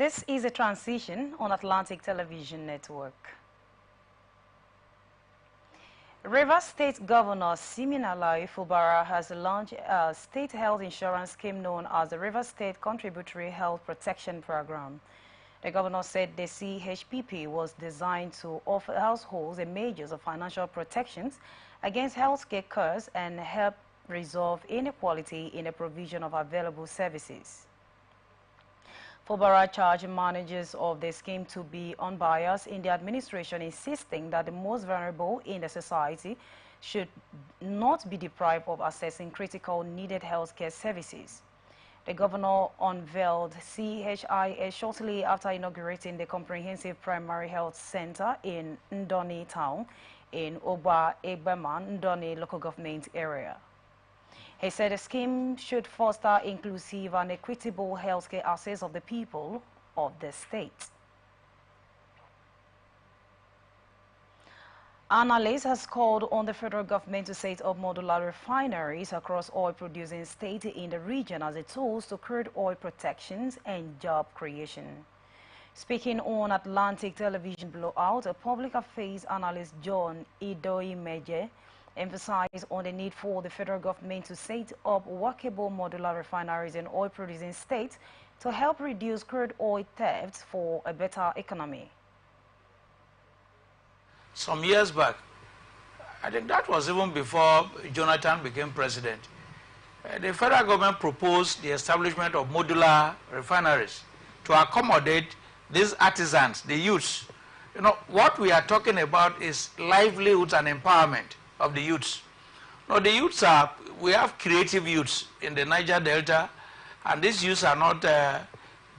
This is a transition on Atlantic Television Network. Rivers State Governor Siminalayi Fubara has launched a state health insurance scheme known as the Rivers State Contributory Health Protection Program. The governor said the CHPP was designed to offer households a measures of financial protections against healthcare costs and help resolve inequality in the provision of available services. Fubara charged managers of the scheme to be unbiased in the administration, insisting that the most vulnerable in the society should not be deprived of accessing critical needed healthcare services. The governor unveiled CHIS shortly after inaugurating the Comprehensive Primary Health Center in Ndoni town in Oba Egbeman, Ndoni local government area. He said the scheme should foster inclusive and equitable healthcare access of the people of the state. Analysts has called on the federal government to set up modular refineries across oil-producing states in the region as a tool to curb oil protections and job creation. Speaking on Atlantic Television Blowout, a public affairs analyst John Idoimeje emphasized on the need for the federal government to set up workable modular refineries in oil-producing states to help reduce crude oil theft for a better economy. Some years back, I think that was even before Jonathan became president, the federal government proposed the establishment of modular refineries to accommodate these artisans, the youths. You know, what we are talking about is livelihoods and empowerment of the youths. Now, the youths are, we have creative youths in the Niger Delta, and these youths are not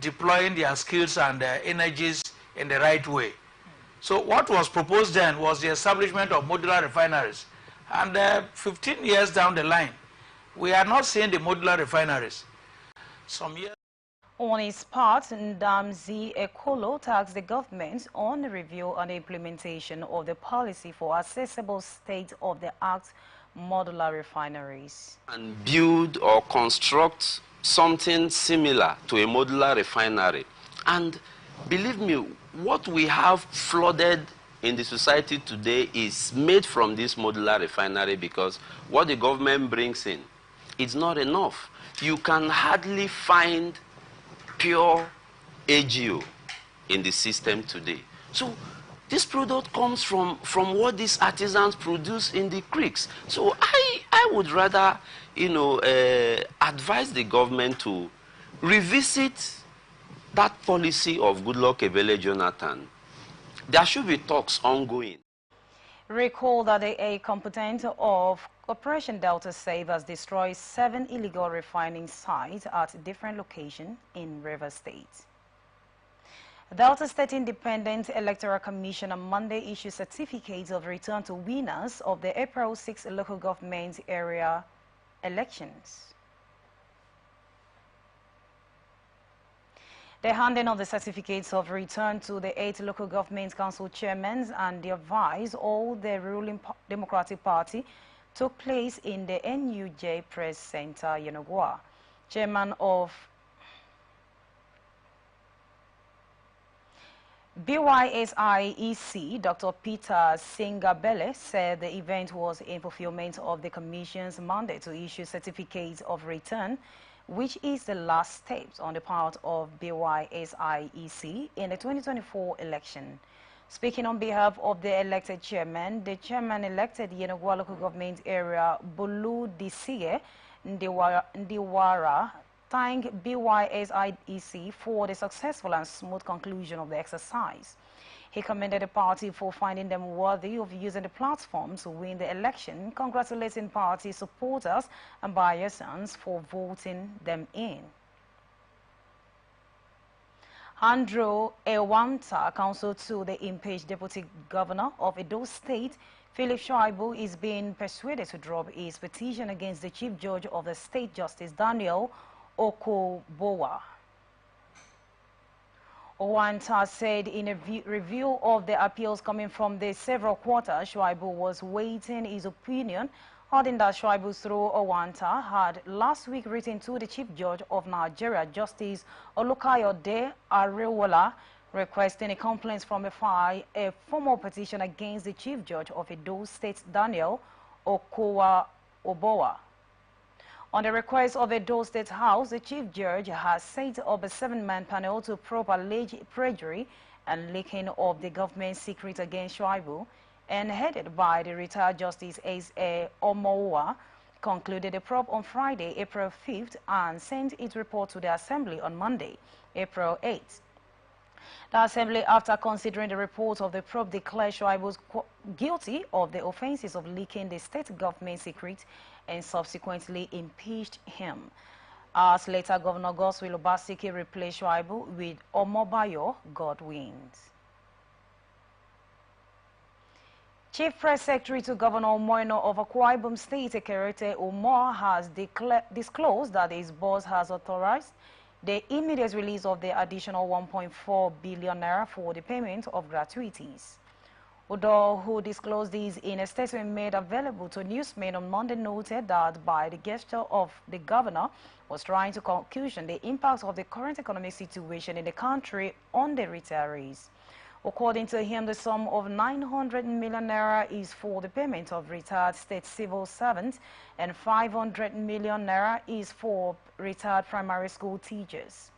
deploying their skills and energies in the right way. So what was proposed then was the establishment of modular refineries. And 15 years down the line, we are not seeing the modular refineries. Some years. On his part, Ndamzi Ekolo tasked the government on the review and implementation of the policy for accessible state-of-the-art modular refineries. And build or construct something similar to a modular refinery. And believe me, what we have flooded in the society today is made from this modular refinery, because what the government brings in, it's not enough. You can hardly find pure AGO in the system today. So this product comes from what these artisans produce in the creeks. So I would rather, advise the government to revisit that policy of Goodluck Ebele Jonathan. There should be talks ongoing. Recall that a component of Operation Delta Save has destroyed 7 illegal refining sites at different locations in Rivers State. Delta State Independent Electoral Commission on Monday issued certificates of return to winners of the April 6 local government area elections. The handing of the certificates of return to the 8 local government council chairmen and their vice, all the ruling Democratic Party, took place in the NUJ Press Center, Yenagoa. Chairman of BYSIEC, Dr. Peter Singabele, said the event was in fulfillment of the Commission's mandate to issue certificates of return, which is the last step on the part of BYSIEC in the 2024 election. Speaking on behalf of the elected chairman, the chairman elected Yenagoa local government area, Bulu Disige Ndiwara, thanked BYSIEC for the successful and smooth conclusion of the exercise. He commended the party for finding them worthy of using the platform to win the election, congratulating party supporters and Bayelsans for voting them in. Andrew Ewanta, counsel to the impeached deputy governor of Edo State, Philip Shoaibu, is being persuaded to drop his petition against the chief judge of the state, Justice Daniel Okobowa. Owanta said in a review of the appeals coming from the several quarters, Shoaibu was waiting his opinion Odinda Shuaibu through Owanta had last week written to the Chief Judge of Nigeria, Justice Olukayode Arewala, requesting a complaint from a formal petition against the Chief Judge of Edo State, Daniel Okowa Obowa. On the request of Edo State House, the Chief Judge has set up a 7-man panel to probe alleged perjury and leaking of the government secret against Shuaibu, and headed by the retired Justice A.S.A. Omowa, concluded the probe on Friday, April 5th, and sent its report to the Assembly on Monday, April 8th. The Assembly, after considering the report of the probe, declared Shuaibu guilty of the offenses of leaking the state government secret and subsequently impeached him. As later, Governor Godswill Obaseki replaced Shuaibu with Omobayo Godwin. Chief Press Secretary to Governor Omoino of Akwa Ibom State, Ekerete Omor, has disclosed that his boss has authorized the immediate release of the additional 1.4 billion naira for the payment of gratuities. Odo, who disclosed this in a statement made available to newsmen on Monday, noted that by the gesture of the governor was trying to cushion the impact of the current economic situation in the country on the retirees. According to him, the sum of 900 million naira is for the payment of retired state civil servants and 500 million naira is for retired primary school teachers.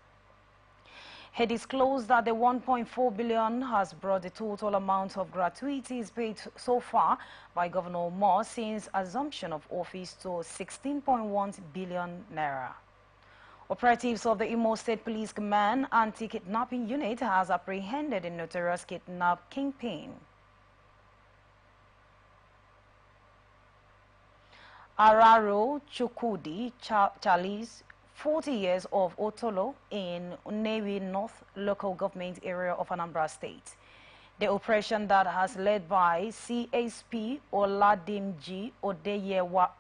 He disclosed that the 1.4 billion has brought the total amount of gratuities paid so far by Governor Moore since assumption of office to 16.1 billion naira. Operatives of the Imo State Police Command Anti-Kidnapping Unit has apprehended a notorious kidnap kingpin. Araro Chukudi Charles, 40 years of Otolo in Unewi North local government area of Anambra State. The operation that has led by CSP Oladimji Odeyewa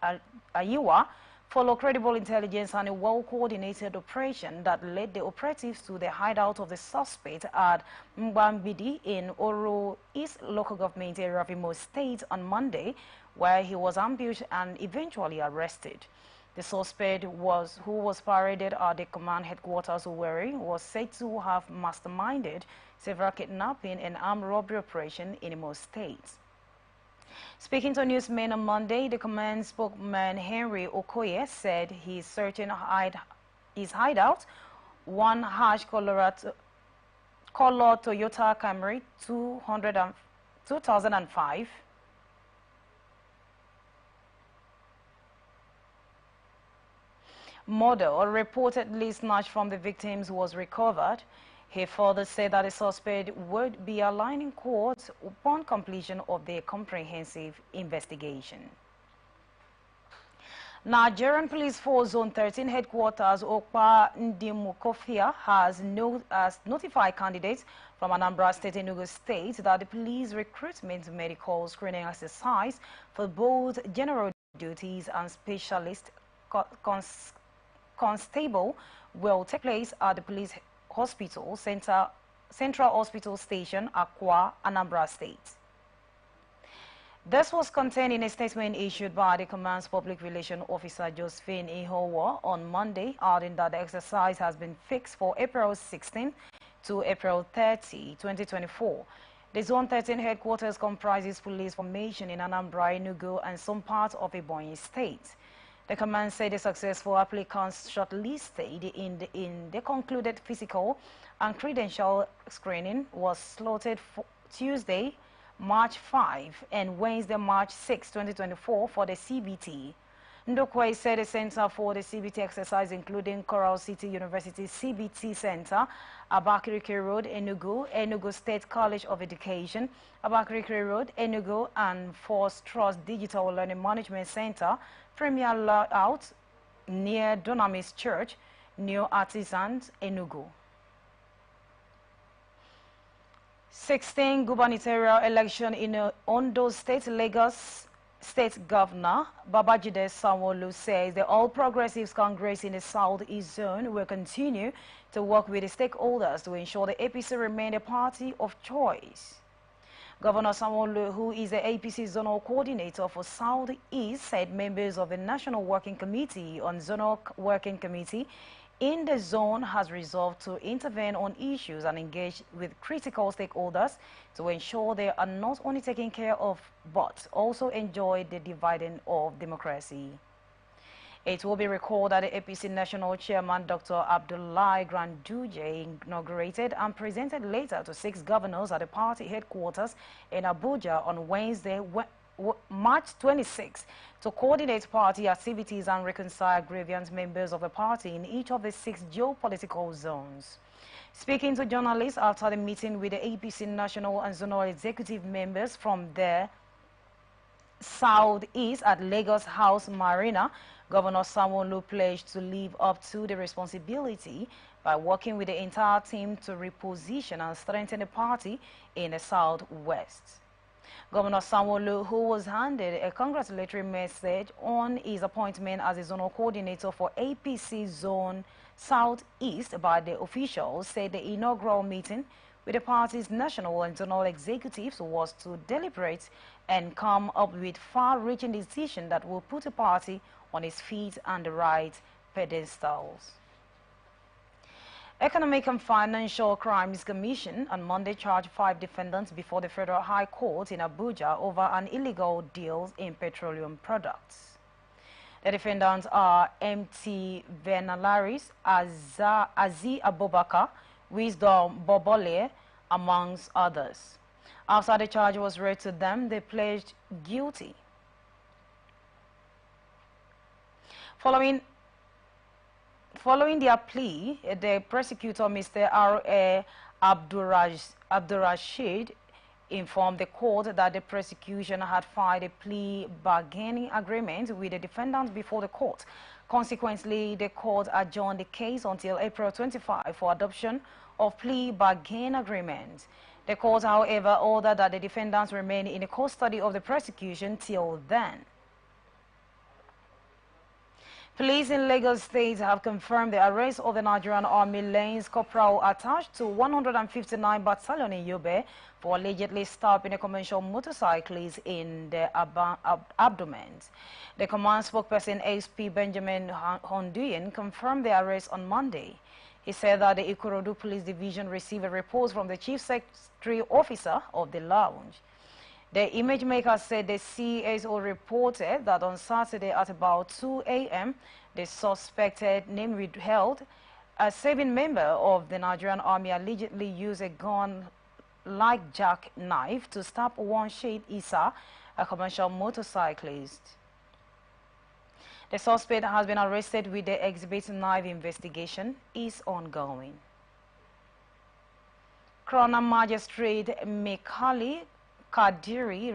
Ayiwa followed credible intelligence and a well-coordinated operation that led the operatives to the hideout of the suspect at Mbambidi in Oro East local government area of Imo State on Monday, where he was ambushed and eventually arrested. The suspect, who was paraded at the command headquarters Owerri, was said to have masterminded several kidnapping and armed robbery operations in Imo State. Speaking to newsmen on Monday, the command spokesman Henry Okoye said he's searching his hideout, one hash color Toyota Camry 2005. Model reportedly snatched from the victims was recovered. He further said that the suspect would be aligned in court upon completion of the comprehensive investigation. Nigerian Police Force Zone 13 headquarters Okpa Ndimukofia has notified candidates from Anambra State and Enugu State that the police recruitment medical screening exercise for both general duties and specialist constable will take place at the police hospital Central Hospital Station, Akwa, Anambra State. This was contained in a statement issued by the command's public relations officer Josephine Ihowa on Monday, adding that the exercise has been fixed for April 16 to April 30, 2024. The Zone 13 headquarters comprises police formation in Anambra, Enugu, and some parts of Ebonyi State. The command said the successful applicants shortlisted in the concluded physical and credential screening was slotted for Tuesday, March 5 and Wednesday, March 6, 2024 for the CBT. Ndokwe said the center for the CBT exercise, including Coral City University CBT Center, Abakirike Road, Enugu, Enugu State College of Education, Abakirike Road, Enugu, and Force Trust Digital Learning Management Center, Premier Layout, near Dunamis Church, New Artisans, Enugu. 16 gubernatorial election in Ondo State, Lagos State Governor Babajide Sanwo-Olu says the All Progressives Congress in the Southeast Zone will continue to work with the stakeholders to ensure the APC remain a party of choice. Governor Sanwo-Olu, who is the APC Zonal Coordinator for Southeast, said members of the National Working Committee on Zonal Working Committee in the zone has resolved to intervene on issues and engage with critical stakeholders to ensure they are not only taken care of but also enjoy the dividend of democracy. It will be recalled that the APC National Chairman Dr. Abdullahi Granduje inaugurated and presented later to 6 governors at the party headquarters in Abuja on Wednesday, March 26, to coordinate party activities and reconcile grievance members of the party in each of the 6 geopolitical zones. Speaking to journalists after the meeting with the APC National and Zonal Executive members from the Southeast at Lagos House Marina, Governor Sanwo-Olu pledged to live up to the responsibility by working with the entire team to reposition and strengthen the party in the Southwest. Governor Sanwo-Olu, who was handed a congratulatory message on his appointment as a zonal coordinator for APC Zone Southeast by the officials, said the inaugural meeting with the party's national and zonal executives was to deliberate and come up with far-reaching decisions that will put the party on its feet and the right pedestals. Economic and Financial Crimes Commission on Monday charged 5 defendants before the Federal High Court in Abuja over an illegal deal in petroleum products. The defendants are MT Venalaris, Azi Abubakar, Wisdom Bobole, amongst others. After the charge was read to them, they pledged guilty. Following their plea, the prosecutor, Mr. R.A. Abdurrashid, informed the court that the prosecution had filed a plea bargaining agreement with the defendants before the court. Consequently, the court adjourned the case until April 25 for adoption of plea bargain agreement. The court, however, ordered that the defendants remain in the custody of the prosecution till then. Police in Lagos State have confirmed the arrest of the Nigerian Army Lance Corporal attached to 159 Battalion in Yobe for allegedly stopping a commercial motorcyclist in the abdomen. The command spokesperson SP Benjamin Honduyin confirmed the arrest on Monday. He said that the Ikorodu Police Division received a report from the Chief Secretary Officer of the lounge. The image maker said the CSO reported that on Saturday at about 2 a.m., the suspected, named withheld, a 7 member of the Nigerian Army allegedly used a gun-like jackknife to stab one Sheikh Isa, a commercial motorcyclist. The suspect has been arrested with the Exhibit 9 investigation is ongoing. Crown Magistrate Mikali Kadiri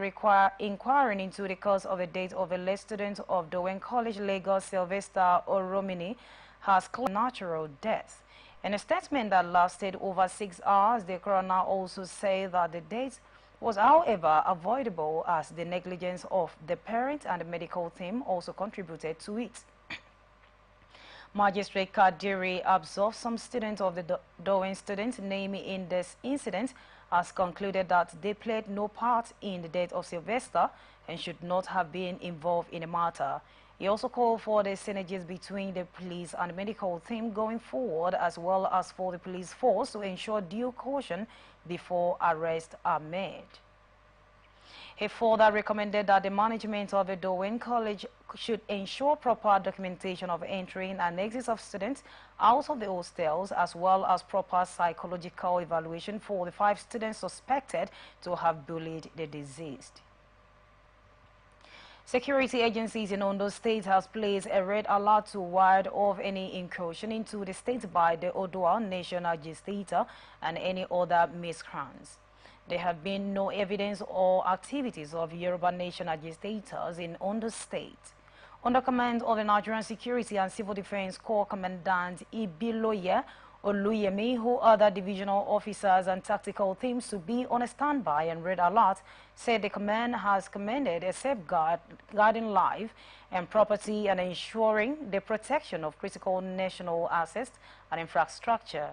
inquiring into the cause of the death of a late student of Dowen College, Lagos, Sylvester Oromini, has claimed natural death. In a statement that lasted over 6 hours, the coroner also said that the death was, however, avoidable as the negligence of the parent and the medical team also contributed to it. Magistrate Kadiri absolved some students of the Dowen students named in this incident, has concluded that they played no part in the death of Sylvester and should not have been involved in the matter. He also called for the synergies between the police and medical team going forward, as well as for the police force to ensure due caution before arrests are made. He further recommended that the management of the Dowen College should ensure proper documentation of entering and exit of students out of the hostels, as well as proper psychological evaluation for the 5 students suspected to have bullied the deceased. Security agencies in Ondo State has placed a red alert to ward off any incursion into the state by the Odua Nation agitator and any other miscreants. There have been no evidence or activities of Yoruba Nation agitators in Ondo State. Under command of the Nigerian Security and Civil Defense Corps Commandant Ibiloye Oluyemi, who other divisional officers and tactical teams to be on a standby and red alert, said the command has commended a safeguarding life and property and ensuring the protection of critical national assets and infrastructure.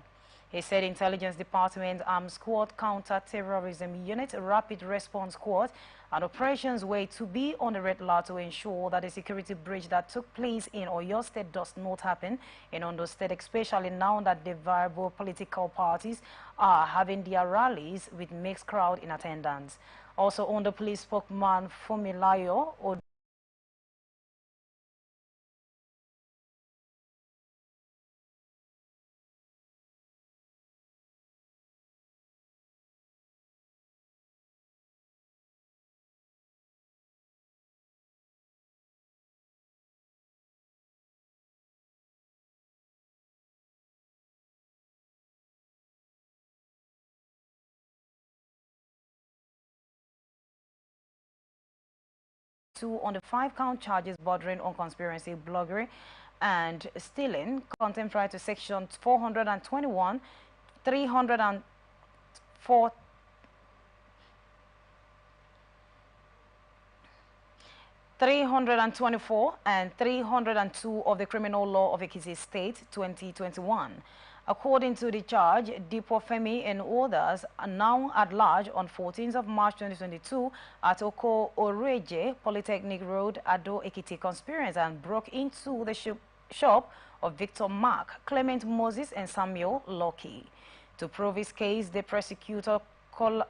He said Intelligence Department Armed Squad, Counter-Terrorism Unit, Rapid Response Squad, and operations were to be on the red alert to ensure that the security breach that took place in Oyo State does not happen in Ondo State, especially now that the variable political parties are having their rallies with mixed crowd in attendance. Also, Ondo Police spokesman Fumilayo on the 5-count charges bordering on conspiracy, bloggery, and stealing, contempt right to section 421, 304, 324 and 302 of the Criminal Law of Ekiti State 2021. According to the charge, Dipo Femi and others are now at large on 14th of March 2022 at Oko Oreje Polytechnic Road, Ado Ekiti conspired and broke into the shop of Victor Mark, Clement Moses and Samuel Loki. To prove his case, the prosecutor Kunle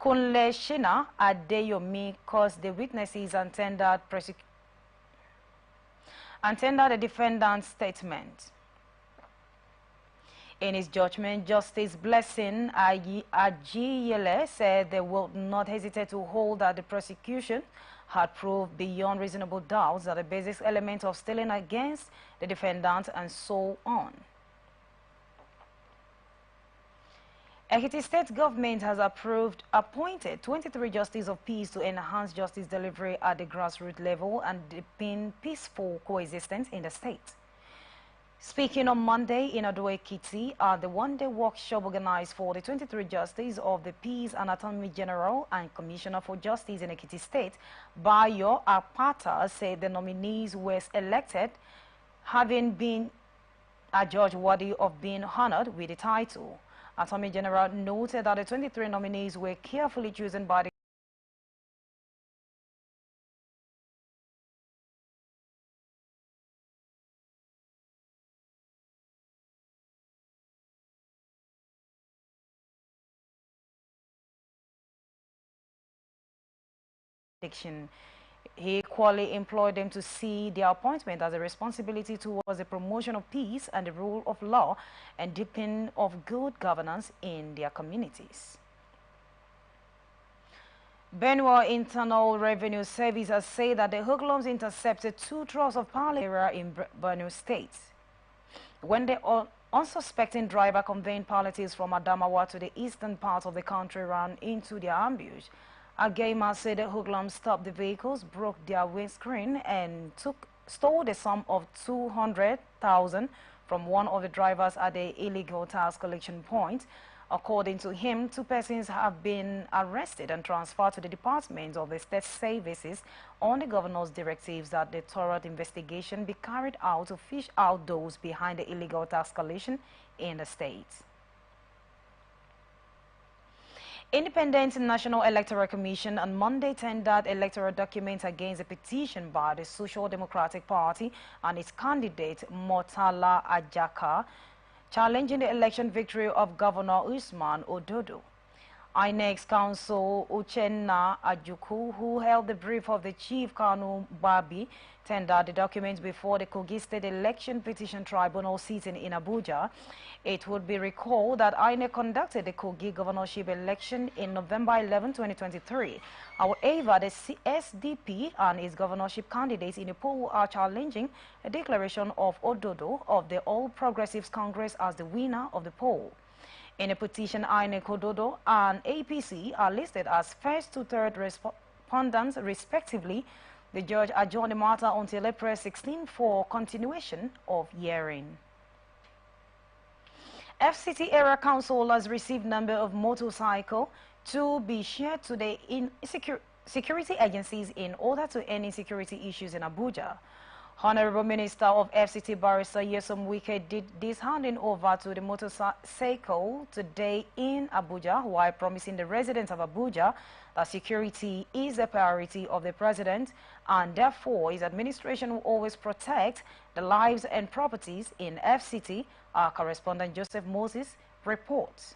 Shina Adeyomi caused the witnesses and tendered the defendant's statement. In his judgment, Justice Blessing Ajiyele said they would not hesitate to hold that the prosecution had proved beyond reasonable doubts that the basic element of stealing against the defendant and so on. Ekiti State government has appointed 23 justices of peace to enhance justice delivery at the grassroots level and deepen peaceful coexistence in the state. Speaking on Monday in Ado Ekiti at the one-day workshop organized for the 23 Justices of the Peace and Attorney General and Commissioner for Justice in Ekiti State, Bayo Apata said the nominees were elected having been a judge worthy of being honored with the title. Attorney General noted that the 23 nominees were carefully chosen by the jurisdiction. He equally employed them to see their appointment as a responsibility towards the promotion of peace and the rule of law and deepening of good governance in their communities. Benue Internal Revenue Service has said that the hoodlums intercepted 2 trucks of pallet in Benue State. When the unsuspecting driver conveying pallets from Adamawa to the eastern part of the country ran into their ambush, Agema said the hoodlums stopped the vehicles, broke their windscreen, and stole the sum of 200,000 from one of the drivers at the illegal tax collection point. According to him, 2 persons have been arrested and transferred to the Department of the State Services on the governor's directives that the thorough investigation be carried out to fish out those behind the illegal tax collection in the state. Independent National Electoral Commission on Monday tendered electoral documents against a petition by the Social Democratic Party and its candidate Murtala Ajaka, challenging the election victory of Governor Usman Ododo. INEC's counsel Uchenna Ajuku, who held the brief of the Chief Kanu Babi, tendered the documents before the Kogi State Election Petition Tribunal sitting in Abuja. It would be recalled that INEC conducted the Kogi governorship election in November 11, 2023. However, the SDP and its governorship candidates in the poll are challenging a declaration of Ododo of the All Progressives Congress as the winner of the poll. In a petition, INEC, Ododo and APC are listed as first to third respondents respectively. The judge adjourned the matter until April 16 for continuation of hearing. FCT Area Council has received number of motorcycles to be shared to the security agencies in order to end insecurity issues in Abuja. Honorable Minister of FCT Barrister Yesom Wike did this handing over to the motorcycle today in Abuja, while promising the residents of Abuja that security is a priority of the president and therefore his administration will always protect the lives and properties in FCT. Our correspondent Joseph Moses reports.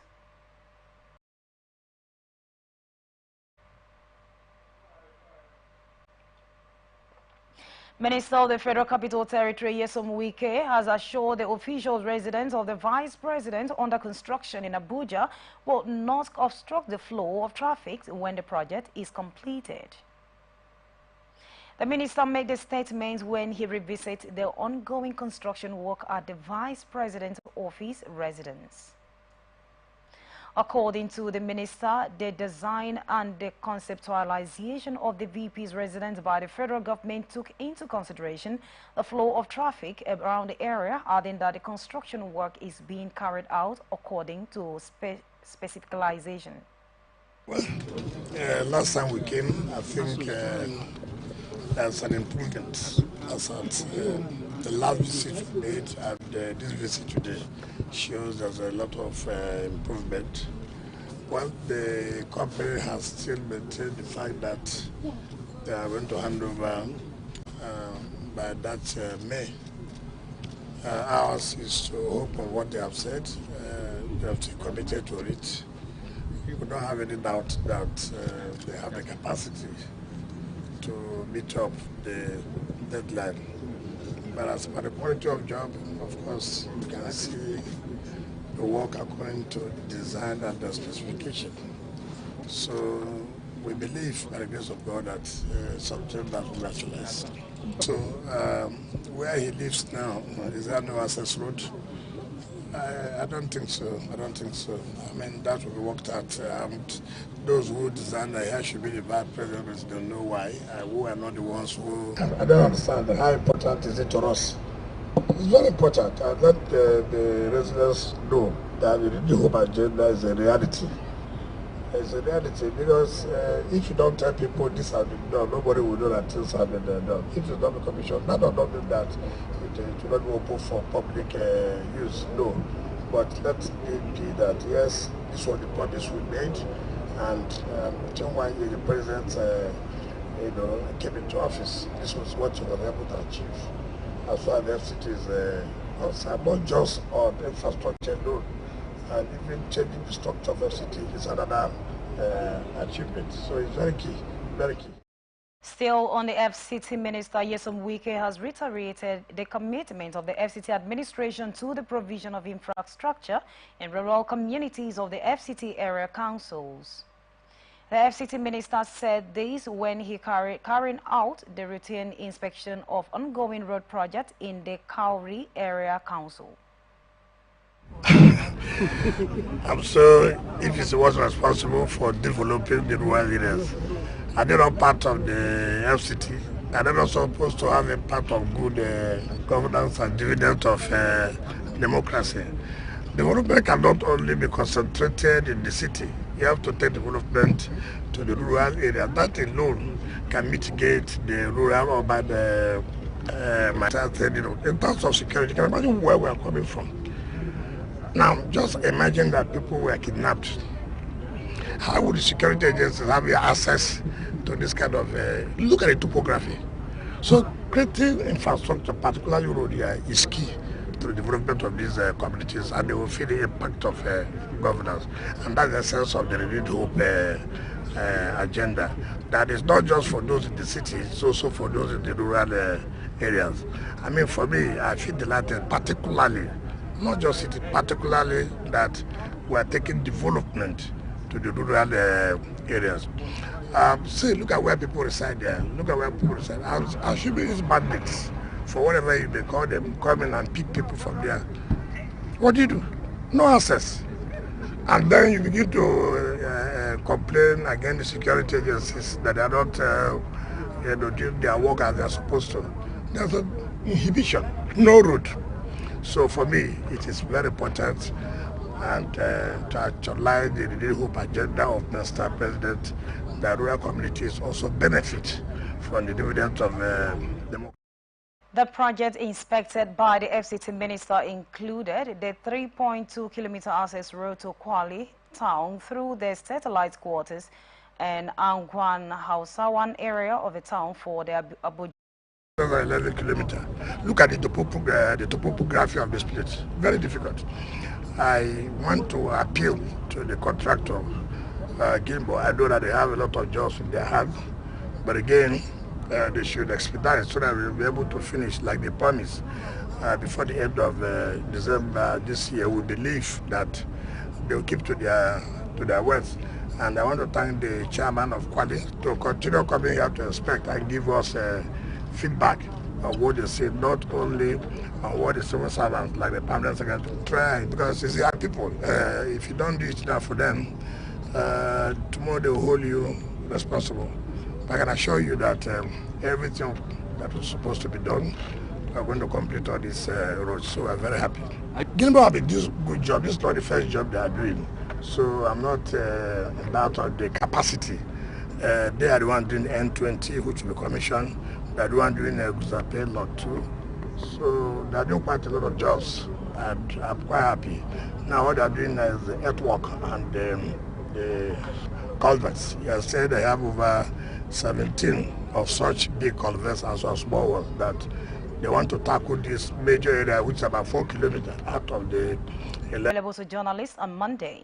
Minister of the Federal Capital Territory, Yesom Wike, has assured the official residents of the Vice President under construction in Abuja will not obstruct the flow of traffic when the project is completed. The minister made the statement when he revisited the ongoing construction work at the Vice President's office residence. According to the minister, the design and the conceptualization of the VP's residence by the federal government took into consideration the flow of traffic around the area, adding that the construction work is being carried out according to specificalization. Well, last time we came, I think there's an improvement as at the last visit we made, and this visit today shows there's a lot of improvement. Well, the company has still maintained the fact that they are going to hand over by that May. Ours is to hope on what they have said. They have still committed to it. We don't have any doubt that they have the capacity to meet up the deadline. But as for the quality of job, of course, you can see the work according to the design and the specification. So we believe, by the grace of God, that something that will actualize. So where he lives now, is there no access road? I don't think so. I don't think so. I mean, that will be worked out. Those who design that here should be the vice president don't know why. We are not the ones who. I don't understand how important is it to us. It's very important. I let the residents know that the Hope agenda is a reality. It's a reality because if you don't tell people this has been done, nobody will know that things have been done. If it's not a commission, that does not mean that it will not be open for public use. No. But let it be that, yes, this was the promise we made, and within 1 year the president came into office. This was what he was able to achieve. As far as the FCT is concerned, not just on infrastructure alone, and even changing the structure of FCT is another achievement. So it's very key, very key. Still on the FCT, Minister Yesom Wike has reiterated the commitment of the FCT administration to the provision of infrastructure in rural communities of the FCT area councils. The FCT minister said this when he carrying out the routine inspection of ongoing road projects in the Kauri area council. I'm sure if he was responsible for developing the rural areas, are they not part of the FCT? Are they not supposed to have a part of good governance and dividend of democracy? Development cannot only be concentrated in the city. You have to take development to the rural area. That alone can mitigate the rural urban in terms of security. You can imagine where we are coming from. Now, just imagine that people were kidnapped. How would the security agencies have access to this kind of, look at the topography. So creating infrastructure, particularly road here, is key to the development of these communities, and they will feel the impact of governance. And that's the sense of the renewed hope agenda. That is not just for those in the city, it's also for those in the rural areas. I mean, for me, I feel delighted, particularly, not just city, particularly that we are taking development to the rural areas. See, look at where people reside there. Look at where people reside. Assuming these bandits, for whatever you may call them, come in and pick people from there. What do? No access. And then you begin to complain against the security agencies that they are not doing their work as they are supposed to. There's an inhibition, no road. So for me, it is very important and to actualize the renewed hope agenda of Mr. President, the rural communities also benefit from the dividends of democracy. The project inspected by the FCT minister included the 3.2-kilometer access road to Kwali town through the satellite quarters and Angwan Hausawan area of the town for the Abuja. Over 11 kilometers. Look at the topography of this place. Very difficult. I want to appeal to the contractor, Gimbo. I know that they have a lot of jobs in their hands, but again, they should expedite so that we'll be able to finish like they promised before the end of December this year. We believe that they will keep to their words. And I want to thank the chairman of Kwali to continue coming here to inspect and give us feedback on what they say, not only on what the civil servants like the permanent secretary try, because it's our people. If you don't do it now for them, tomorrow they will hold you responsible. I can assure you that everything that was supposed to be done, we are going to complete all these roads, so I'm very happy. Gilmore have been doing a good job. This is not the first job they are doing, so I'm not about the capacity. They are the one doing N20, which will be commissioned. They are the one doing Guzape Lot 2. So they are doing quite a lot of jobs, and I'm quite happy. Now what they are doing is the earthwork and the culverts. You said they have over 17 of such big culverts and some small ones that they want to tackle this major area, which is about 4 kilometers out of the... Available to journalists on Monday.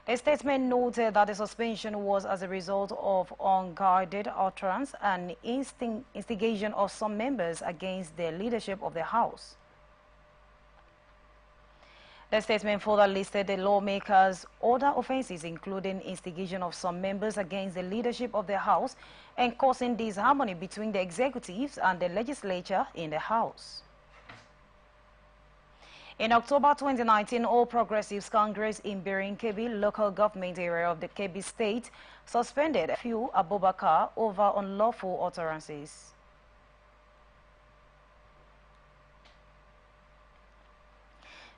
A statement noted that the suspension was as a result of unguarded utterance and instigation of some members against the leadership of the House. The statement further listed the lawmakers' other offenses, including instigation of some members against the leadership of the House and causing disharmony between the executives and the legislature in the House. In October 2019, All Progressives Congress in Birin Kebbi local government area of the Kebbi state suspended Fiu Abubakar over unlawful utterances.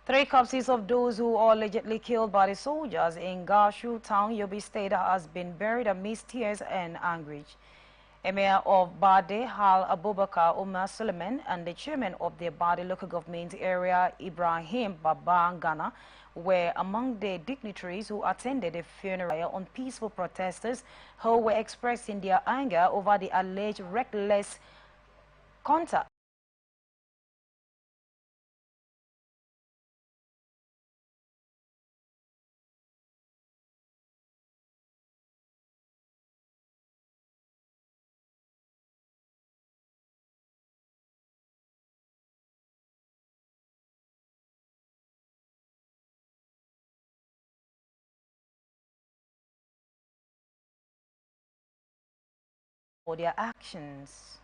Three corpses of those who were allegedly killed by the soldiers in Gashu town, Yobe State, has been buried amidst tears and anguish. Emir of Bade, Hal Abubakar Umar Suleiman, and the chairman of the Bade local government area, Ibrahim Babangana, were among the dignitaries who attended the funeral on peaceful protesters who were expressing their anger over the alleged reckless contact. For their actions.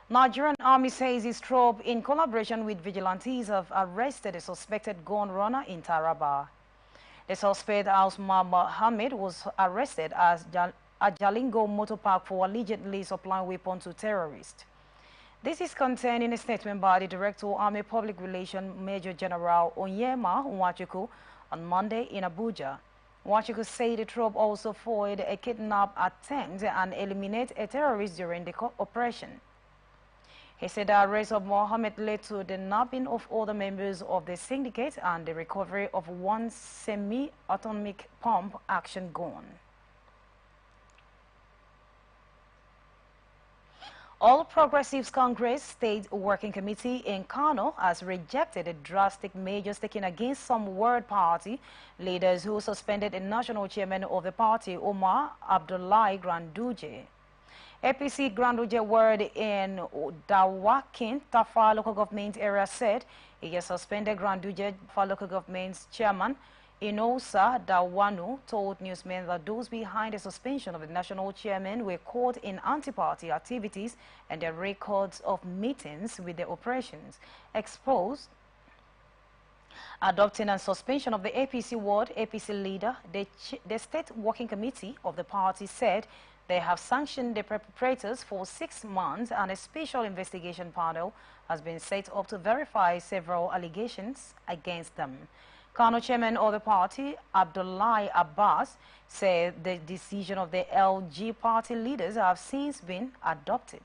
Nigerian Army says its troop, in collaboration with vigilantes, have arrested a suspected gun runner in Taraba. The suspect, Ausma Mohammed, was arrested at Jalingo Motor Park for allegedly supplying weapons to terrorists. This is contained in a statement by the Director of Army Public Relations, Major General Onyema Nwachukwu, on Monday in Abuja. Nwachukwu said the troop also foiled a kidnap attempt and eliminated a terrorist during the operation. He said the arrest of Mohammed led to the nabbing of other members of the syndicate and the recovery of one semi-automatic pump action gun. All Progressives Congress State Working Committee in Kano has rejected the drastic measures taken against some World Party leaders who suspended the national chairman of the party, Omar Abdullahi Granduje. APC Granduje Ward in Dawakin, Tafa local government area said he has suspended Granduje for local government's chairman. Inosa Dawanu told newsmen that those behind the suspension of the national chairman were caught in anti-party activities and their records of meetings with the operations exposed. Adopting and suspension of the APC ward, APC leader, the State Working Committee of the party said they have sanctioned the perpetrators for 6 months and a special investigation panel has been set up to verify several allegations against them. Kano chairman of the party, Abdullahi Abbas, said the decision of the LG party leaders have since been adopted.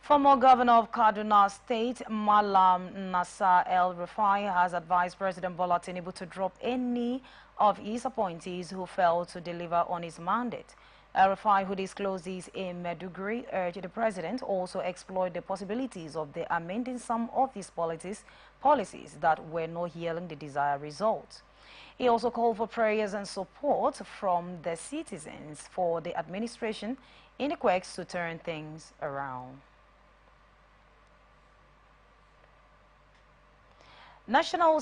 Former governor of Kaduna State, Malam Nasser El-Rufai, has advised President Bola Tinubu to drop any of his appointees who failed to deliver on his mandate. El-Rufai, who disclosed this in Maiduguri, urged the president also exploit the possibilities of the amending some of his policies that were not yielding the desired results. He also called for prayers and support from the citizens for the administration in the quest to turn things around. National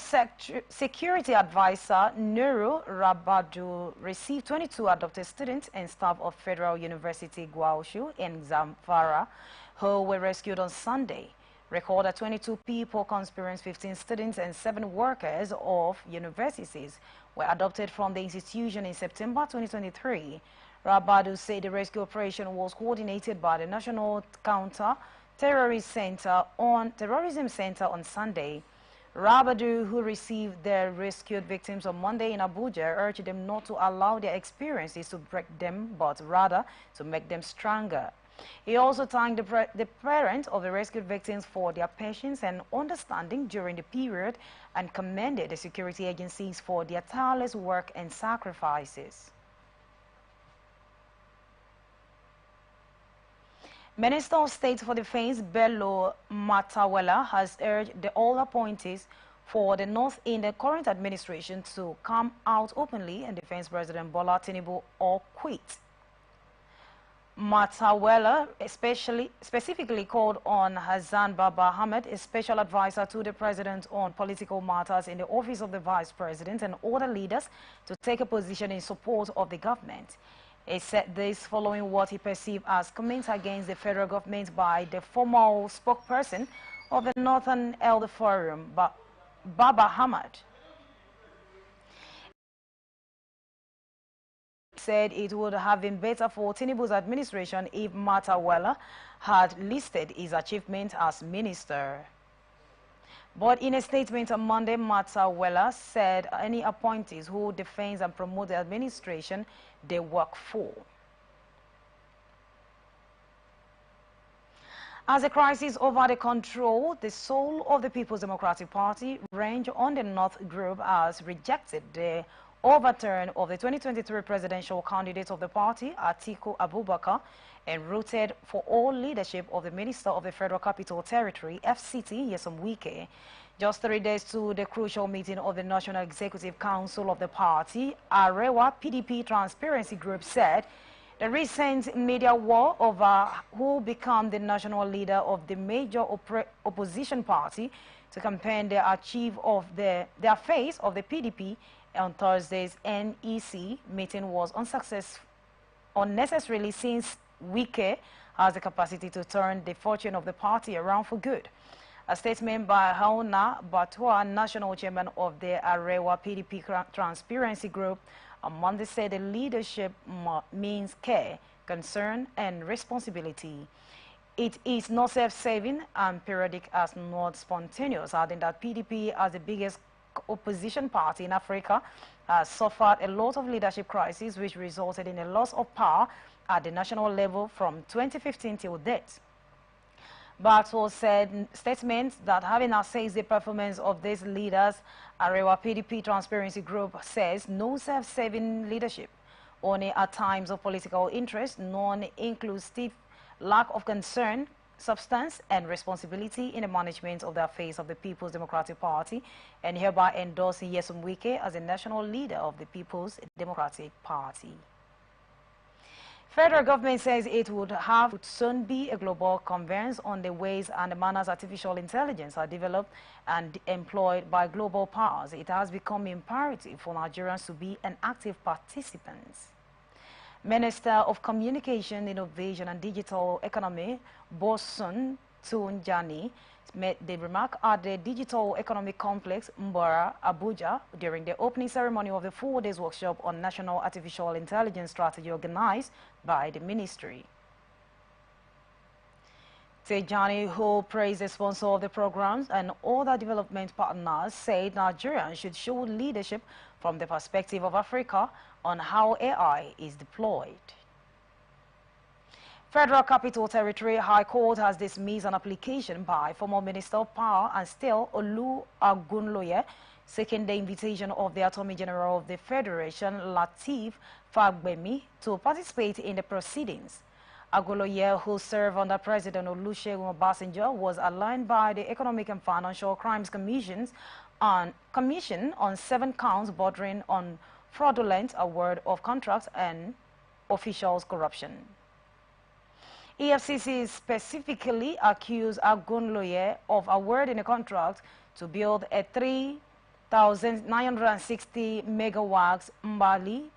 Security Advisor Nuru Rabadu received 22 adopted students and staff of Federal University Gwaushu in Zamfara who were rescued on Sunday. Recorded 22 people, conspiring 15 students and 7 workers of universities were adopted from the institution in September 2023. Rabadu said the rescue operation was coordinated by the National Counter-Terrorism Center on Sunday. Rabadu, who received their rescued victims on Monday in Abuja, urged them not to allow their experiences to break them, but rather to make them stronger. He also thanked the parents of the rescued victims for their patience and understanding during the period and commended the security agencies for their tireless work and sacrifices. Minister of State for Defense Bello Matawalle has urged all appointees for the North in the current administration to come out openly and defend President Bola Tinubu or quit. Matawalle specifically called on Hassan Baba Ahmed, a special advisor to the president on political matters in the office of the vice president, and other leaders to take a position in support of the government. He said this following what he perceived as comments against the federal government by the former spokesperson of the Northern Elder Forum, Baba Ahmed. He said it would have been better for Tinubu's administration if Matawalle had listed his achievement as minister. But in a statement on Monday, Matawalle said any appointees who defend and promote the administration they work for. As the crisis over the control, the soul of the People's Democratic Party, range on the North Group has rejected the overturn of the 2023 presidential candidate of the party, Atiku Abubakar, and rooted for all leadership of the Minister of the Federal Capital Territory, FCT, Nyesom Wike. Just 3 days to the crucial meeting of the National Executive Council of the party, Arewa PDP Transparency Group said the recent media war over who become the national leader of the major opposition party to campaign their face of the PDP on Thursday's NEC meeting was unnecessarily since Wike has the capacity to turn the fortune of the party around for good. A statement by Hauna Batua, national chairman of the Arewa PDP Transparency Group, on Monday said the leadership means care, concern, and responsibility. It is not self-saving and periodic as not spontaneous, adding that PDP, as the biggest opposition party in Africa, has suffered a lot of leadership crises which resulted in a loss of power at the national level from 2015 till date. Bartol said statements that having assessed the performance of these leaders, Arewa PDP Transparency Group says no self-serving leadership, only at times of political interest, non-inclusive, lack of concern, substance and responsibility in the management of the affairs of the People's Democratic Party, and hereby endorsing Nyesom Wike as the national leader of the People's Democratic Party. Federal government says it would soon be a global conference on the ways and the manners artificial intelligence are developed and employed by global powers. It has become imperative for Nigerians to be an active participant. Minister of Communication, Innovation and Digital Economy, Bosun Tunjani, made the remark at the Digital Economic Complex, Mbara, Abuja, during the opening ceremony of the 4-day workshop on National Artificial Intelligence Strategy organized by the ministry. Tejani, who praised the sponsor of the programs and other development partners, said Nigerians should show leadership from the perspective of Africa on how AI is deployed. Federal Capital Territory High Court has dismissed an application by former Minister of Power and Steel Olu Agunloye seeking the invitation of the Attorney General of the Federation, Lateef Fagbemi, to participate in the proceedings. Agunloye, who served under President Olusegun Obasanjo, was aligned by the Economic and Financial Crimes Commission on 7 counts bordering on fraudulent award of contracts and officials' corruption. EFCC specifically accused Agunloye of awarding a contract to build a 3,960 megawatts Mbali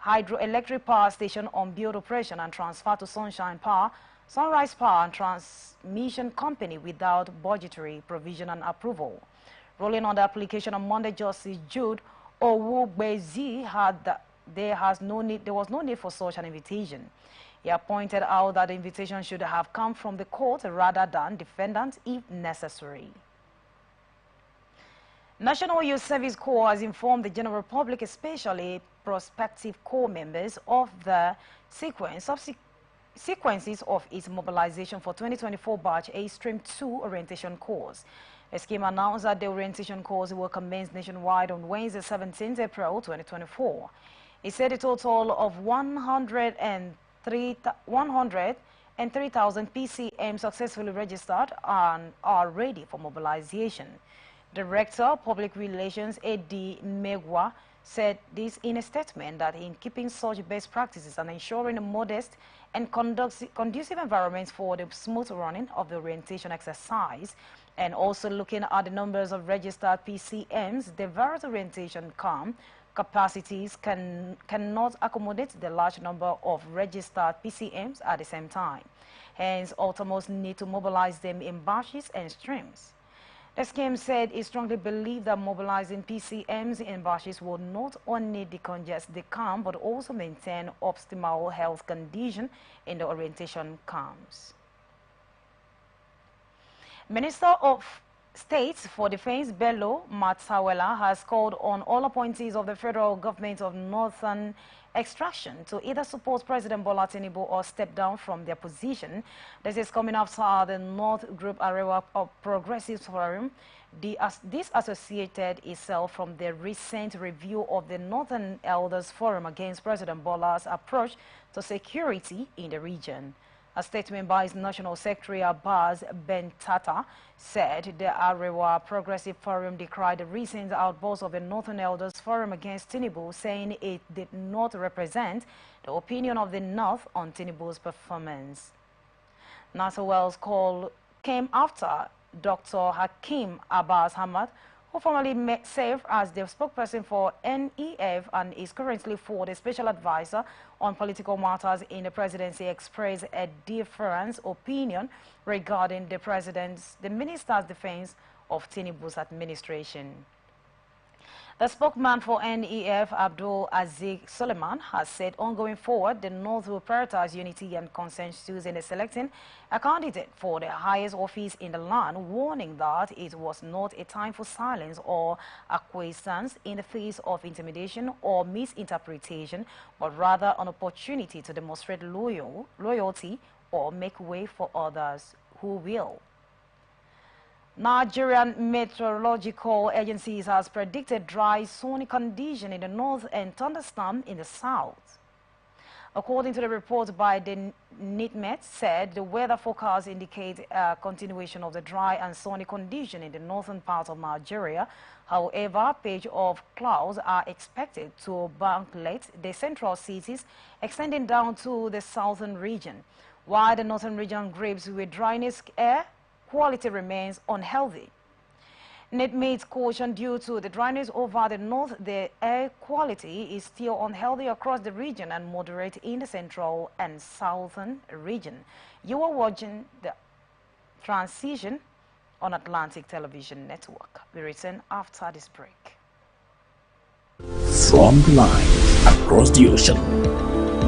hydroelectric power station on build operation and transfer to Sunrise Power and Transmission Company without budgetary provision and approval. Ruling on the application on Monday, Justice Jude Owugbezi there was no need for such an invitation. He pointed out that the invitation should have come from the court rather than defendant if necessary. National Youth Service Corps has informed the general public, especially prospective corps members, of the sequences of its mobilization for 2024 Batch A Stream 2 orientation course. The scheme announced that the orientation course will commence nationwide on Wednesday, 17th April 2024. It said a total of 103,000 PCM successfully registered and are ready for mobilization. Director Public Relations Eddie Megwa said this in a statement, that in keeping such best practices and ensuring a modest and conducive environment for the smooth running of the orientation exercise, and also looking at the numbers of registered PCMs, the various orientation capacities cannot accommodate the large number of registered PCMs at the same time. Hence, Ultimos need to mobilize them in batches and streams. The scheme said it strongly believed that mobilizing PCMs in batches will not only decongest the camp but also maintain optimal health condition in the orientation camps. Minister of State for Defense Bello Matsawela has called on all appointees of the federal government of northern extraction to either support President Bola Tinubu or step down from their position. This is coming after the North Group Arewa of Progressive Forum disassociated itself from the recent review of the Northern Elders Forum against President Bola's approach to security in the region. A statement by its National Secretary Abbas Bentata said the Arewa Progressive Forum decried the recent outburst of the Northern Elders Forum against Tinubu, saying it did not represent the opinion of the North on Tinubu's performance. NASA Wells' call came after Dr. Hakim Abbas Hamad, who formerly served as the spokesperson for NEF and is currently for the special advisor on political matters in the presidency, expressed a different opinion regarding the minister's defense of Tinubu's administration. The spokesman for NEF, Abdul Aziz Suleiman, has said ongoing forward, the North will prioritize unity and consensus in selecting a candidate for the highest office in the land, warning that it was not a time for silence or acquiescence in the face of intimidation or misinterpretation, but rather an opportunity to demonstrate loyalty or make way for others who will. Nigerian meteorological agencies has predicted dry, sunny condition in the north and thunderstorm in the south. According to the report by the NITMET, said the weather forecast indicates a continuation of the dry and sunny condition in the northern part of Nigeria. However, patches of clouds are expected to banklet the central cities, extending down to the southern region, while the northern region grips with dryness. Air quality remains unhealthy. NITMET caution due to the dryness over the north, the air quality is still unhealthy across the region and moderate in the central and southern region. You are watching the transition on Atlantic Television Network. We return after this break. From the line across the ocean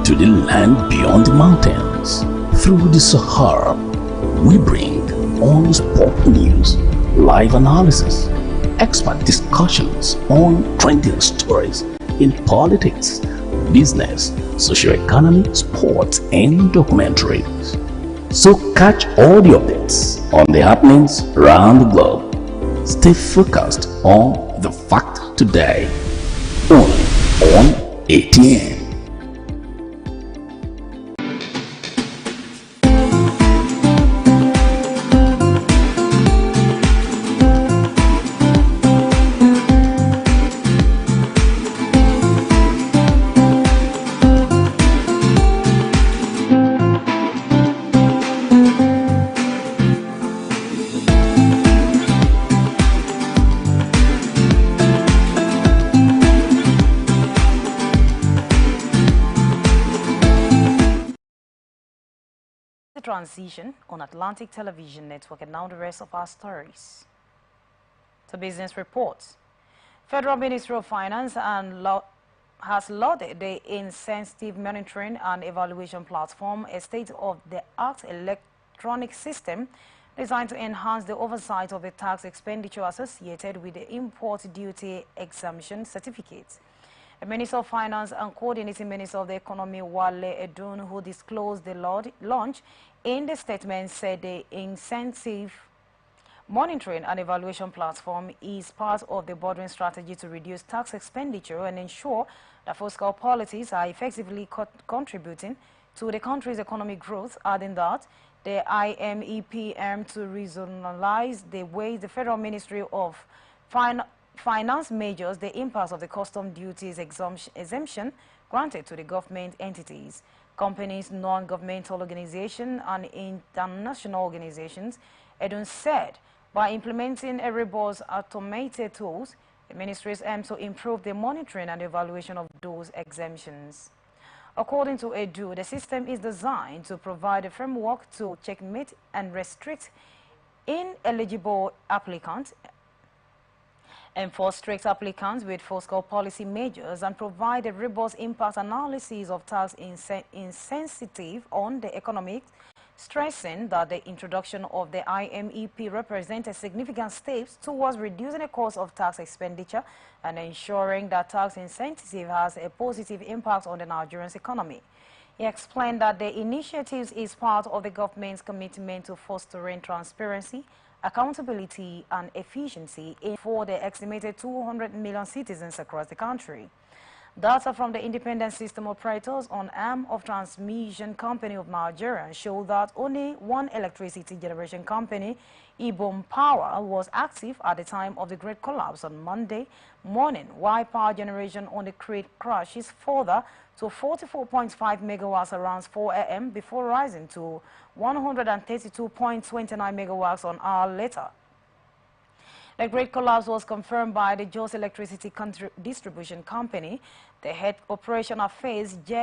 to the land beyond the mountains, through the Sahara, We bring on-spot news, live analysis, expert discussions on trending stories in politics, business, socio-economy, sports, and documentaries. So catch all the updates on the happenings around the globe. Stay focused on the fact today, only on ATN. The transition on Atlantic Television Network, and now the rest of our stories. To business reports. Federal Ministry of Finance has lauded the incentive monitoring and evaluation platform, a state-of-the-art electronic system designed to enhance the oversight of the tax expenditure associated with the import duty exemption certificates. The Minister of Finance and Coordinating Minister of the Economy, Wale Edun, who disclosed the launch in the statement, said the incentive monitoring and evaluation platform is part of the bordering strategy to reduce tax expenditure and ensure that fiscal policies are effectively contributing to the country's economic growth, adding that the IMEP aimed to regionalize the way the Federal Ministry of Finance measures the impact of the custom duties exemption granted to the government entities, companies, non-governmental organizations, and international organizations. Edun said, by implementing a robust automated tools, the ministries aim to improve the monitoring and evaluation of those exemptions. According to Edu, the system is designed to provide a framework to checkmate and restrict ineligible applicants, enforce strict applicants with fiscal policy measures, and provide a robust impact analysis of tax insensitive on the economic, stressing that the introduction of the IMEP represents a significant step towards reducing the cost of tax expenditure and ensuring that tax incentive has a positive impact on the Nigerian economy. He explained that the initiative is part of the government's commitment to fostering transparency, accountability, and efficiency for the estimated 200 million citizens across the country. Data from the Independent System Operators on Arm of Transmission Company of Nigeria show that only one electricity generation company, Ibom Power, was active at the time of the Great Collapse on Monday morning, while power generation on the Great crashes further to 44.5 megawatts around 4 a.m. before rising to 132.29 megawatts an hour later. The Great Collapse was confirmed by the Jos Electricity Distribution Company. The head operation affairs